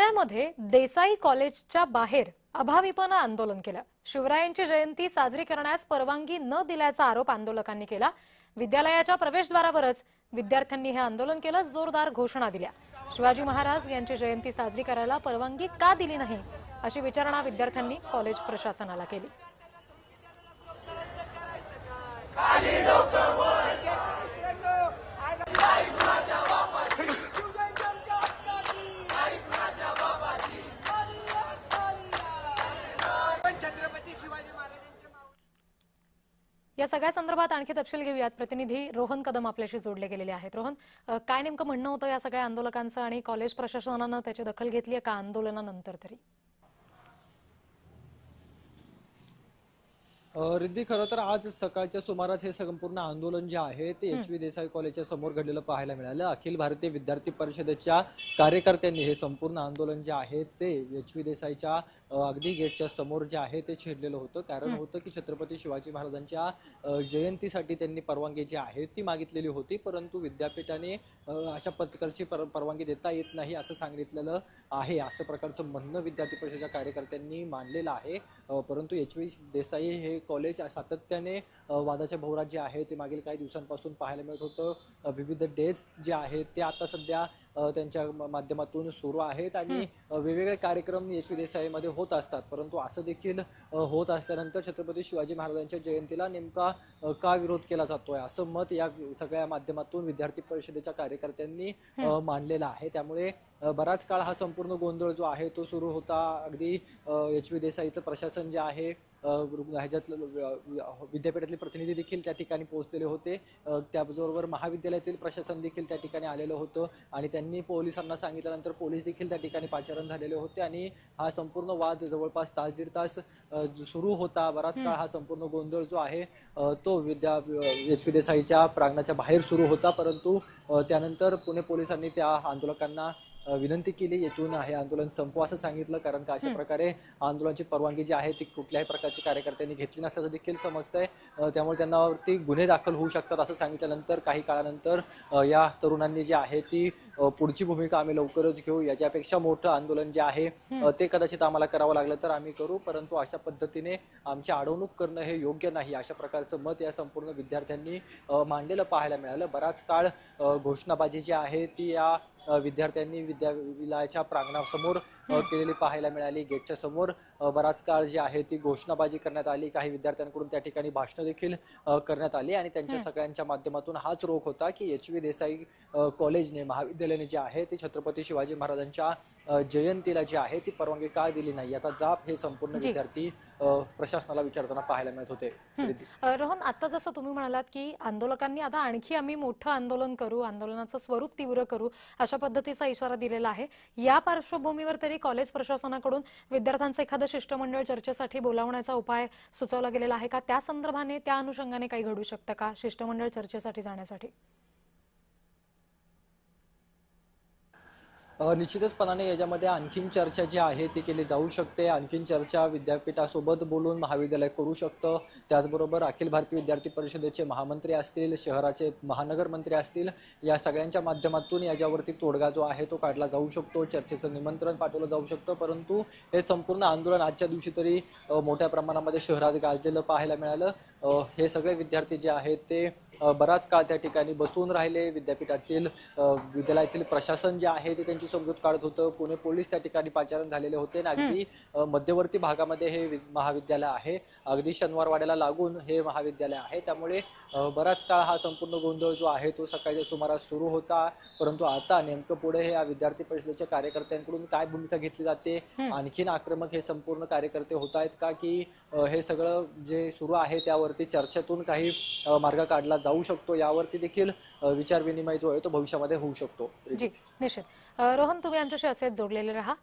पुण्यामध्ये देसाई कॉलेजच्या बाहेर अभाविपनं आंदोलन केलं। शिवरायांची जयंती साजरी करण्यास परवानगी न दिल्याचा आरोप आंदोलकांनी केला। विद्यालयाच्या प्रवेशद्वारावरच विद्यार्थ्यांनी हे आंदोलन केलं, जोरदार घोषणा दिल्या। शिवाजी महाराज यांची जयंती साजरी करायला परवानगी का दिली नाही अशी विचारणा विद्यार्थ्यांनी कॉलेज प्रशासनाला केली। या सगळ्या संदर्भात आणखी तपशील घेऊयात। प्रतिनिधी रोहन कदम आपल्याशी जोडले गेलेले आहेत। रोहन, काय नेमकं म्हणणं होतं या सगळ्या आंदोलकांचं आणि कॉलेज प्रशासनानं त्याची दखल घेतली आहे का आंदोलनानंतर तरी? रिद्धी, खरं तर आज सकाळच्या सुमारास हे संपूर्ण आंदोलन जे आहे ते एच.व्ही. देसाई कॉलेजच्या समोर घडलेलं पाहायला मिळालं। अखिल भारतीय विद्यार्थी परिषदेच्या कार्यकर्त्यांनी हे संपूर्ण आंदोलन जे आहे ते एच.व्ही. देसाईच्या अगदी गेटच्या समोर जे आहे ते छेडलेलं होतं। कारण होतं की छत्रपती शिवाजी महाराजांच्या जयंतीसाठी त्यांनी परवानगी जी आहे ती मागितलेली होती, परंतु विद्यापीठाने अशा प्रकारची परवानगी देता येत नाही असं सांगितलेलं आहे। असं प्रकारचं म्हणणं विद्यार्थी परिषदेच्या कार्यकर्त्यांनी मांडलेलं आहे। परंतु एच.व्ही. देसाई हे कॉलेज सातत्याने वादाच्या भोवरात जे आहे ते मागील काही दिवसांपासून पाहायला मिळत होतं। विविध डेज जे आहेत ते आता सध्या त्यांच्या माध्यमातून सुरू आहेत आणि वेगवेगळे कार्यक्रम एच.व्ही. देसाईमध्ये होत असतात। परंतु असं देखील होत असल्यानंतर छत्रपती शिवाजी महाराजांच्या जयंतीला नेमका का विरोध केला जातोय असं मत या सगळ्या माध्यमातून विद्यार्थी परिषदेच्या कार्यकर्त्यांनी मांडलेलं आहे। त्यामुळे बराच काळ हा संपूर्ण गोंधळ जो आहे तो सुरू होता। अगदी एच.व्ही. देसाईचं प्रशासन जे आहे ह्याच्यातलं विद्यापीठातले प्रतिनिधी देखील त्या ठिकाणी पोहोचलेले होते। त्याचबरोबर महाविद्यालयातील प्रशासन देखील त्या ठिकाणी आलेलं होतं आणि त्यांनी पोलिसांना सांगितल्यानंतर पोलीस देखील त्या ठिकाणी पाचारण झालेले होते आणि हा संपूर्ण वाद जवळपास तास दीड तास सुरू होता। बराच काळ हा संपूर्ण गोंधळ जो आहे तो एच.व्ही. देसाईच्या प्रांगणाच्या बाहेर सुरू होता। परंतु त्यानंतर पुणे पोलिसांनी त्या आंदोलकांना विनंती केली, येथून हे आंदोलन संपवा असं सांगितलं। कारण का अशा प्रकारे आंदोलनाची परवानगी जी आहे ती कुठल्याही प्रकारची कार्यकर्त्यांनी घेतली नसल्याचं देखील समजतंय। त्यामुळे त्यांनावरती गुन्हे दाखल होऊ शकतात असं सांगितल्यानंतर काही काळानंतर या तरुणांनी जी आहे ती पुढची भूमिका आम्ही लवकरच घेऊ, याच्यापेक्षा मोठं आंदोलन जे आहे ते कदाचित आम्हाला करावं लागलं तर आम्ही करू, परंतु अशा पद्धतीने आमची अडवणूक करणं हे योग्य नाही अशा प्रकारचं मत या संपूर्ण विद्यार्थ्यांनी मांडलेलं पाहायला मिळालं। बराच काळ घोषणाबाजी जी आहे ती या विद्यार्थ्यांनी विद्यालयाच्या प्रांगणासमोर केलेली पाहायला मिळाली। गेटच्या समोर बराच काळ जी आहे ती घोषणाबाजी करण्यात आली। काही विद्यार्थ्यांकडून त्या ठिकाणी भाषणं देखील करण्यात आली आणि त्यांच्या सगळ्यांच्या माध्यमातून हाच रोख होता की एच.व्ही. देसाई कॉलेजने महाविद्यालयाने जे आहे ते छत्रपती शिवाजी महाराजांच्या जयंतीला जी आहे ती परवानगी का दिली नाही याचा जाब हे संपूर्ण विद्यार्थी प्रशासनाला विचारताना पाहायला मिळत होते। रोहन, आता जसं तुम्ही म्हणालात की आंदोलकांनी आता आणखी आम्ही मोठं आंदोलन करू, आंदोलनाचं स्वरूप तीव्र करू अशा पद्धतीचा इशारा दिलेला आहे। या पार्श्वभूमीवर तरी कॉलेज प्रशासनाकडून विद्यार्थ्यांचं एखादं शिष्टमंडळ चर्चेसाठी बोलावण्याचा उपाय सुचवला गेलेला आहे का? त्या संदर्भाने त्या अनुषंगाने काही घडू शकतं का शिष्टमंडळ चर्चेसाठी जाण्यासाठी? निश्चितचपणाने याच्यामध्ये आणखीन चर्चा जी आहे ती केली जाऊ शकते। आणखीन चर्चा विद्यापीठासोबत बोलून महाविद्यालय करू शकतं। त्याचबरोबर अखिल भारतीय विद्यार्थी परिषदेचे महामंत्री असतील, शहराचे महानगर मंत्री असतील, या सगळ्यांच्या माध्यमातून याच्यावरती तोडगा जो आहे तो काढला जाऊ शकतो, चर्चेचं निमंत्रण पाठवलं जाऊ शकतं। परंतु हे संपूर्ण आंदोलन आजच्या दिवशी तरी मोठ्या प्रमाणामध्ये शहरात गाजलेलं पाहायला मिळालं। हे सगळे विद्यार्थी जे आहेत ते बराच काळ त्या ठिकाणी बसून राहिले। विद्यापीठातील विद्यालयातील प्रशासन जे आहे ते त्यांची समजूत काढत होतं। पुणे पोलीस त्या ठिकाणी पाचारण झालेले होते। अगदी मध्यवर्ती भागामध्ये हे महाविद्यालय आहे, अगदी शनिवारवाड्याला लागून हे महाविद्यालय आहे। त्यामुळे बराच काळ हा संपूर्ण गोंधळ जो आहे तो सकाळच्या सुमारास सुरू होता। परंतु आता नेमकं पुढे हे विद्यार्थी परिषदेच्या कार्यकर्त्यांकडून काय भूमिका घेतली जाते, आणखीन आक्रमक हे संपूर्ण कार्यकर्ते होत आहेत का, की हे सगळं जे सुरू आहे त्यावरती चर्चेतून काही मार्ग काढला जाऊ शकतो, यावरती देखील विचार विनिमय जो आहे तो भविष्यामध्ये होऊ शकतो। जी, निश्चित। रोहन, तुम्ही आमच्याशी असेच जोडलेले राहा।